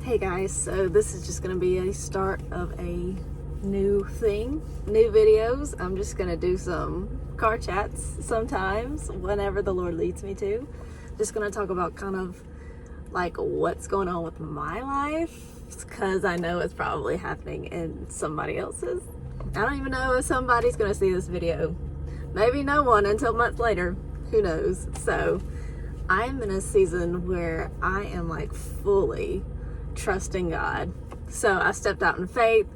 Hey guys, so this is just going to be a start of a new thing, new videos. I'm just going to do some car chats sometimes, whenever the Lord leads me to. Just going to talk about kind of like what's going on with my life, because I know it's probably happening in somebody else's. I don't even know if somebody's going to see this video. Maybe no one until months later. Who knows? So I'm in a season where I am like fully trusting God. So I stepped out in faith,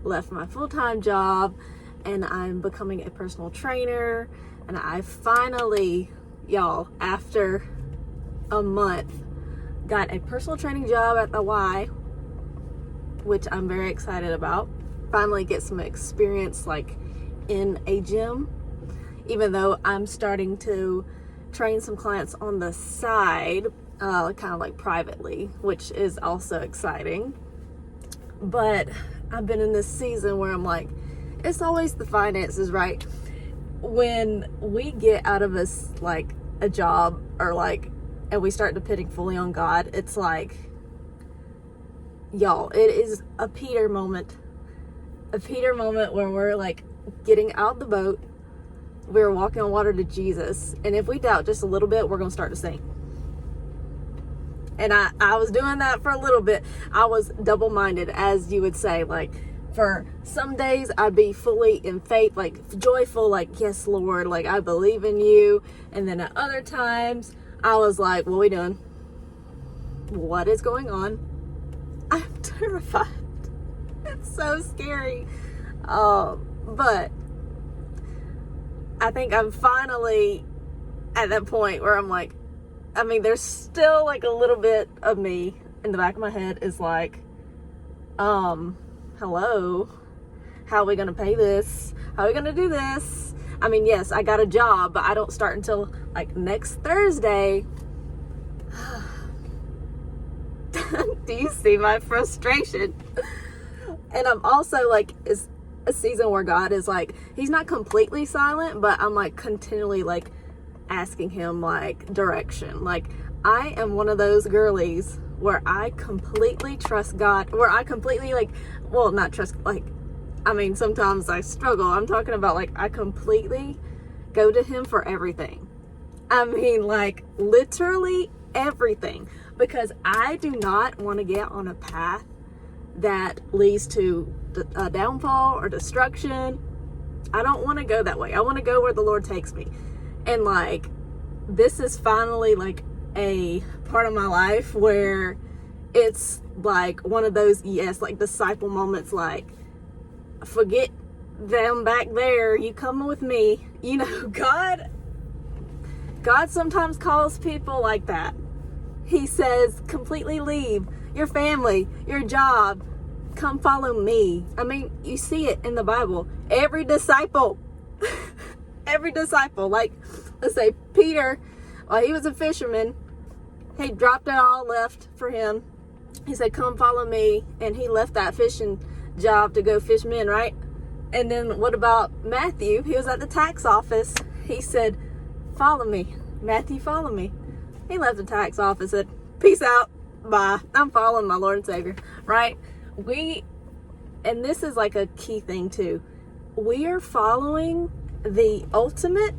left my full-time job, and I'm becoming a personal trainer. And I finally, y'all, after a month, got a personal training job at the Y, which I'm very excited about. Finally get some experience like in a gym, even though I'm starting to train some clients on the side, kind of like privately, which is also exciting. But I've been in this season where I'm like, it's always the finances, right? When we get out of a job or and we start depending fully on God, it's like, y'all, it is a Peter moment where we're like getting out the boat, we're walking on water to Jesus, and if we doubt just a little bit, we're gonna start to sink. And I was doing that for a little bit. I was double-minded, as you would say. Like, for some days I'd be fully in faith, like joyful, like, yes, Lord, like I believe in you. And then at other times I was like, what are we doing? What is going on? I'm terrified. It's so scary. But I think I'm finally at that point where I'm like, I mean, there's still like a little bit of me in the back of my head is like, hello, how are we going to pay this? How are we going to do this? I mean, yes, I got a job, but I don't start until like next Thursday. Do you see my frustration? And I'm also like, it's a season where God is like, he's not completely silent, but I'm like continually like asking him like direction. Like, I am one of those girlies where I completely trust God, where I completely not trust, I mean, sometimes I struggle. I'm talking about like, I completely go to him for everything. I mean, like literally everything, because I do not want to get on a path that leads to a downfall or destruction. I don't want to go that way. I want to go where the Lord takes me. And like, this is finally like a part of my life where it's like one of those, yes, like disciple moments, like, forget them back there, you come with me. You know, God sometimes calls people like that. He says, completely leave your family, your job, come follow me. I mean, you see it in the Bible. Every disciple, like, let's say Peter, well, he was a fisherman. He dropped it all, left for him. He said, come follow me. And he left that fishing job to go fish men, right? And then what about Matthew? He was at the tax office. He said, follow me. Matthew, follow me. He left the tax office, said, peace out, bye. I'm following my Lord and Savior, right? And this is like a key thing too. We are following the ultimate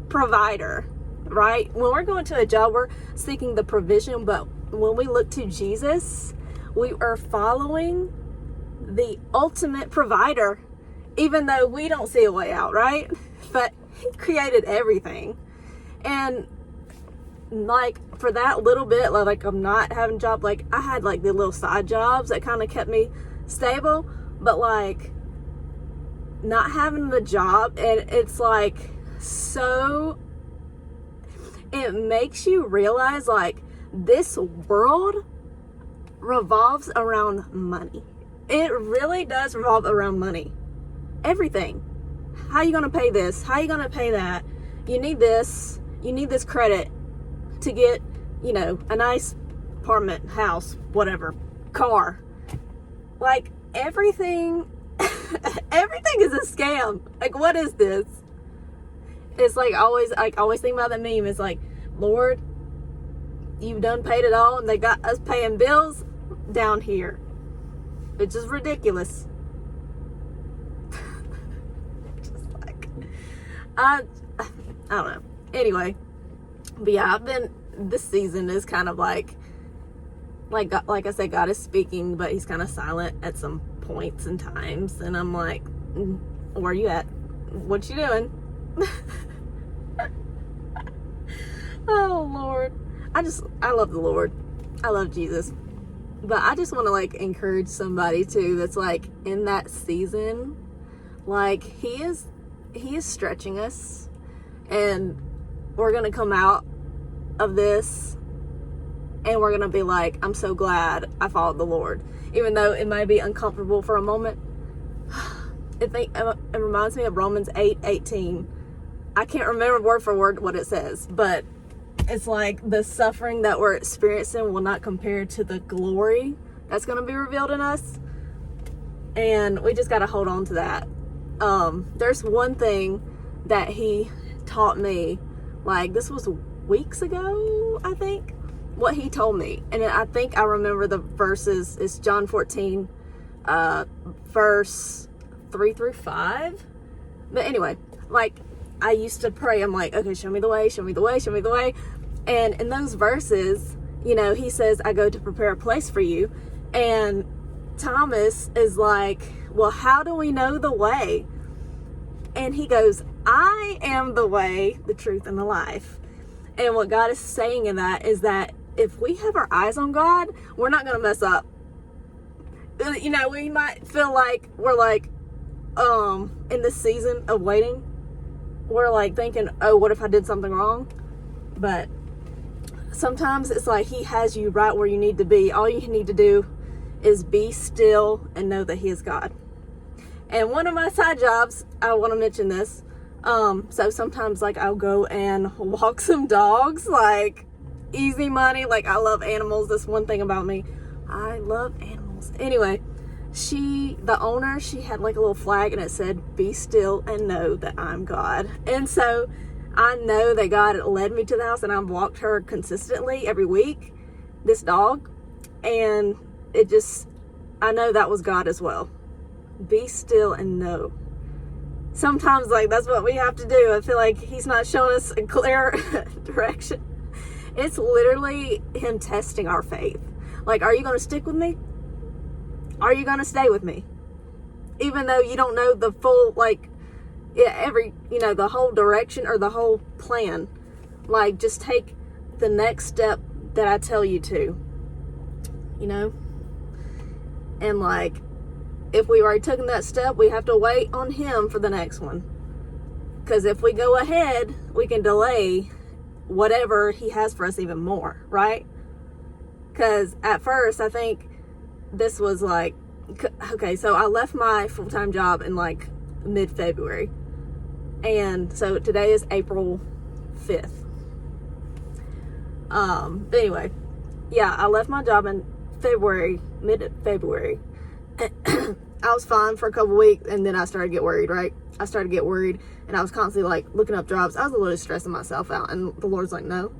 provider, right? When we're going to a job, we're seeking the provision, but when we look to Jesus, we are following the ultimate provider, even though we don't see a way out, right? But he created everything. And like, for that little bit, like I'm not having a job, like I had like the little side jobs that kind of kept me stable, but like not having the job, and it's like, so it makes you realize like this world revolves around money. It really does revolve around money. Everything. How you gonna pay this? How you gonna pay that? You need this credit to get, you know, a nice apartment, house, whatever, car. Like, everything is a scam. Like, what is this? It's like, always think about that meme. It's like, Lord, you've done paid it all, and they got us paying bills. down here, which is ridiculous. Just like, I don't know. Anyway, but yeah, this season is kind of like I said, God is speaking, but he's kind of silent at some points and times. And I'm like, where are you at? What you doing? Oh, Lord. I love the Lord. I love Jesus. But I just want to like encourage somebody too that's like in that season. Like he is stretching us, and we're going to come out of this and we're going to be like, I'm so glad I followed the Lord. Even though it might be uncomfortable for a moment. It reminds me of Romans 8:18. I can't remember word for word what it says, but it's like the suffering that we're experiencing will not compare to the glory that's going to be revealed in us. And we just got to hold on to that. There's one thing that he taught me, like this was weeks ago, I think, what he told me. And I think I remember the verses. It's John 14, verse 3-5. But anyway, like I used to pray. I'm like, okay, show me the way, show me the way, show me the way. And in those verses, you know, he says, I go to prepare a place for you. And Thomas is like, well, how do we know the way? And he goes, I am the way, the truth, and the life. And what God is saying in that is that if we have our eyes on God, we're not going to mess up. You know, we might feel like we're like, in this season of waiting, we're like thinking, oh, what if I did something wrong? But sometimes it's like he has you right where you need to be. All you need to do is be still and know that he is God. And one of my side jobs, I want to mention this. So sometimes like I'll go and walk some dogs, like easy money. Like I love animals. That's one thing about me. I love animals. Anyway, the owner, she had like a little flag and it said, be still and know that I'm God. And so I know that God led me to the house, and I've walked her consistently every week, this dog. And I know that was God as well. Be still and know. Sometimes like that's what we have to do. I feel like he's not showing us a clear direction. It's literally him testing our faith. Like, are you going to stick with me? Are you going to stay with me? Even though you don't know the full, like, the whole direction or the whole plan. Like, just take the next step that I tell you to. You know? And, like, if we already taken that step, we have to wait on him for the next one. Because if we go ahead, we can delay whatever he has for us even more, right? Because at first, I think this was like, okay, so I left my full-time job in like mid-February. And so today is April 5th. But anyway, yeah, I left my job in mid-February. I was fine for a couple weeks, and then I started to get worried, right? I started to get worried, and I was constantly like looking up jobs. I was a little stressing myself out, and the Lord's like, no,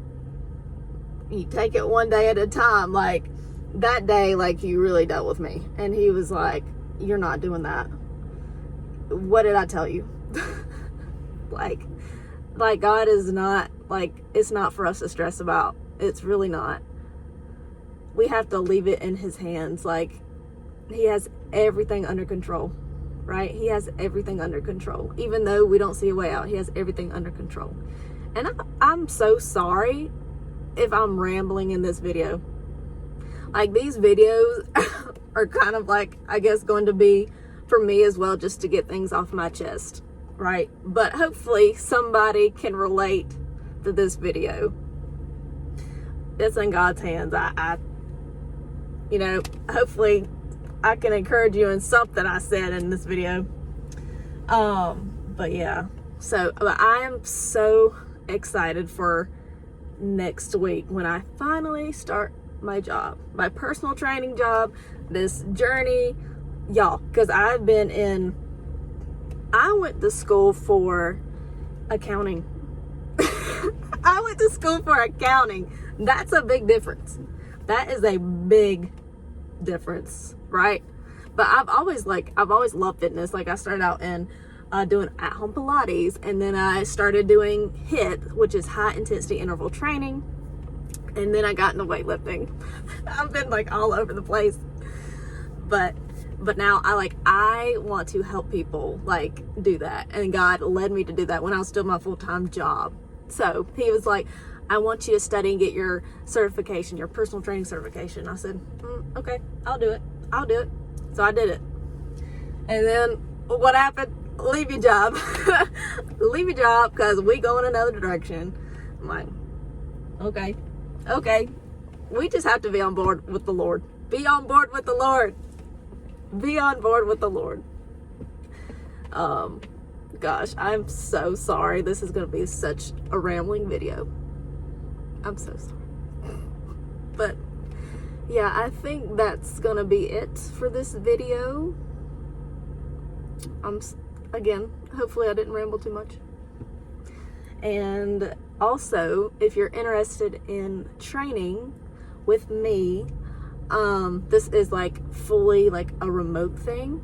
you take it one day at a time. Like that day, like you really dealt with me. And he was like, you're not doing that. What did I tell you? like God is not, like, it's not for us to stress about. It's really not. We have to leave it in his hands. Like, he has everything under control, right? He has everything under control. Even though we don't see a way out, he has everything under control. And I'm so sorry if I'm rambling in this video. Like, these videos are kind of like, I guess, going to be for me as well, just to get things off my chest, right? But hopefully somebody can relate to this video. It's in God's hands. Hopefully I can encourage you in something I said in this video. But yeah, but I am so excited for next week when I finally start my job, my personal training job, this journey, y'all, because I went to school for accounting. I went to school for accounting. That's a big difference. That is a big difference, right? But I've always loved fitness. Like, I started out in doing at-home Pilates, and then I started doing HIIT, which is high intensity interval training, and then I got into weightlifting. I've been like all over the place, but now I want to help people like do that, and God led me to do that when I was still my full-time job. So he was like, I want you to study and get your certification, your personal training certification. I said, okay, I'll do it. So I did it. And then what happened? Leave your job. Leave your job because we go in another direction. I'm like, okay. We just have to be on board with the Lord. Be on board with the Lord. Be on board with the Lord. Gosh, I'm so sorry. This is going to be such a rambling video. I'm so sorry. But yeah, I think that's going to be it for this video. Again, hopefully I didn't ramble too much. And also, if you're interested in training with me, this is like fully like a remote thing.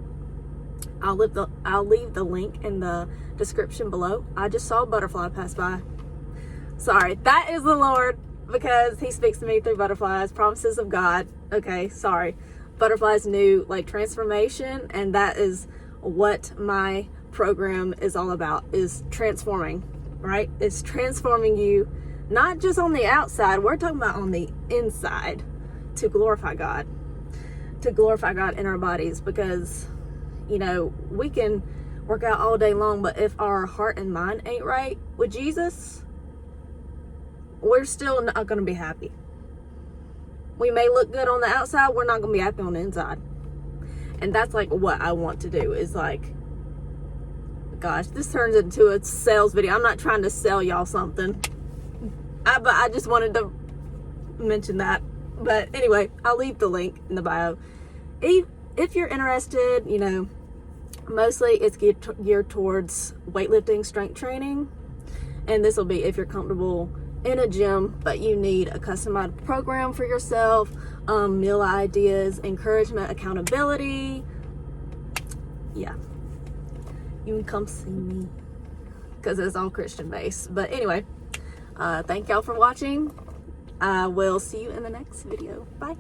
I'll leave the link in the description below. I just saw a butterfly pass by. Sorry, that is the Lord, because he speaks to me through butterflies, promises of God. Okay, sorry. Butterflies knew like transformation, and that is what my program is all about, is transforming, right? It's transforming you, not just on the outside. We're talking about on the inside, to glorify God in our bodies, because you know, we can work out all day long, but if our heart and mind ain't right with Jesus, we're still not going to be happy. We may look good on the outside, we're not going to be happy on the inside. And that's like what I want to do, is like, gosh, this turns into a sales video. I'm not trying to sell y'all something, but I just wanted to mention that. But anyway, I'll leave the link in the bio. If you're interested, you know, mostly it's geared towards weightlifting, strength training. And this will be if you're comfortable in a gym, but you need a customized program for yourself, meal ideas, encouragement, accountability. Yeah, you can come see me, because it's all Christian based. But anyway, thank y'all for watching. I will see you in the next video. Bye.